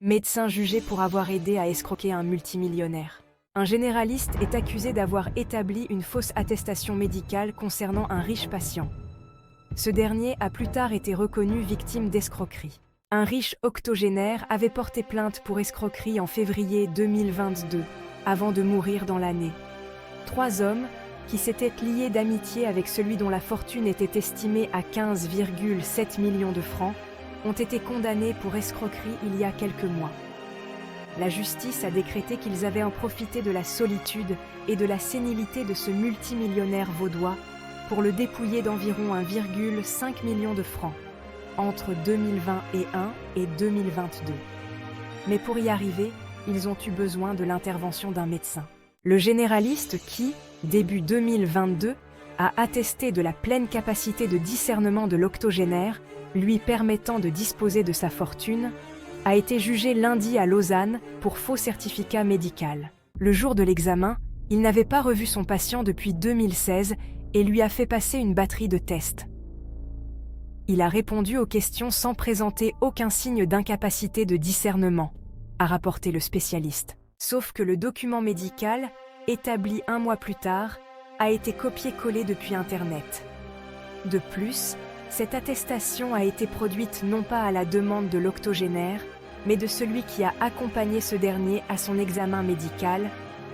Médecin jugé pour avoir aidé à escroquer un multimillionnaire. Un généraliste est accusé d'avoir établi une fausse attestation médicale concernant un riche patient. Ce dernier a plus tard été reconnu victime d'escroquerie. Un riche octogénaire avait porté plainte pour escroquerie en février 2022, avant de mourir dans l'année. 3 hommes, qui s'étaient liés d'amitié avec celui dont la fortune était estimée à 15,7 millions de francs, ont été condamnés pour escroquerie il y a quelques mois. La justice a décrété qu'ils avaient en profité de la solitude et de la sénilité de ce multimillionnaire vaudois pour le dépouiller d'environ 1,5 million de francs entre 2021 et 2022. Mais pour y arriver, ils ont eu besoin de l'intervention d'un médecin. Le généraliste qui, début 2022, a attesté de la pleine capacité de discernement de l'octogénaire, lui permettant de disposer de sa fortune, a été jugé lundi à Lausanne pour faux certificat médical. Le jour de l'examen, il n'avait pas revu son patient depuis 2016 et lui a fait passer une batterie de tests. Il a répondu aux questions sans présenter aucun signe d'incapacité de discernement, a rapporté le spécialiste. Sauf que le document médical, établi 1 mois plus tard, a été copié-collé depuis Internet. De plus, cette attestation a été produite non pas à la demande de l'octogénaire, mais de celui qui a accompagné ce dernier à son examen médical,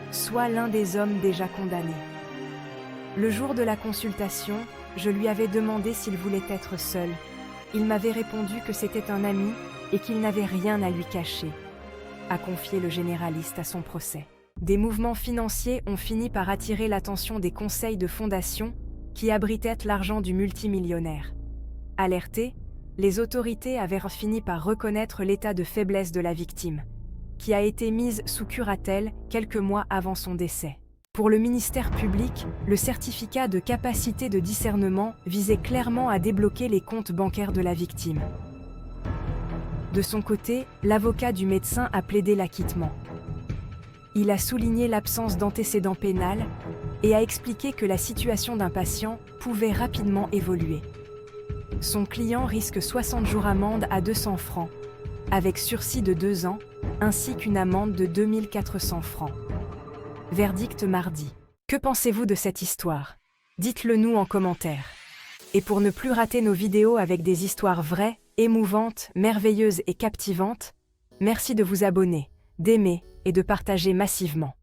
soit l'un des hommes déjà condamnés. Le jour de la consultation, je lui avais demandé s'il voulait être seul. Il m'avait répondu que c'était un ami et qu'il n'avait rien à lui cacher, a confié le généraliste à son procès. Des mouvements financiers ont fini par attirer l'attention des conseils de fondation qui abritaient l'argent du multimillionnaire. Alertées, les autorités avaient fini par reconnaître l'état de faiblesse de la victime, qui a été mise sous curatelle quelques mois avant son décès. Pour le ministère public, le certificat de capacité de discernement visait clairement à débloquer les comptes bancaires de la victime. De son côté, l'avocat du médecin a plaidé l'acquittement. Il a souligné l'absence d'antécédent pénal et a expliqué que la situation d'un patient pouvait rapidement évoluer. Son client risque 60 jours amende à 200 francs, avec sursis de 2 ans, ainsi qu'une amende de 2400 francs. Verdict mardi. Que pensez-vous de cette histoire? Dites-le nous en commentaire. Et pour ne plus rater nos vidéos avec des histoires vraies, émouvantes, merveilleuses et captivantes, merci de vous abonner, d'aimer et de partager massivement.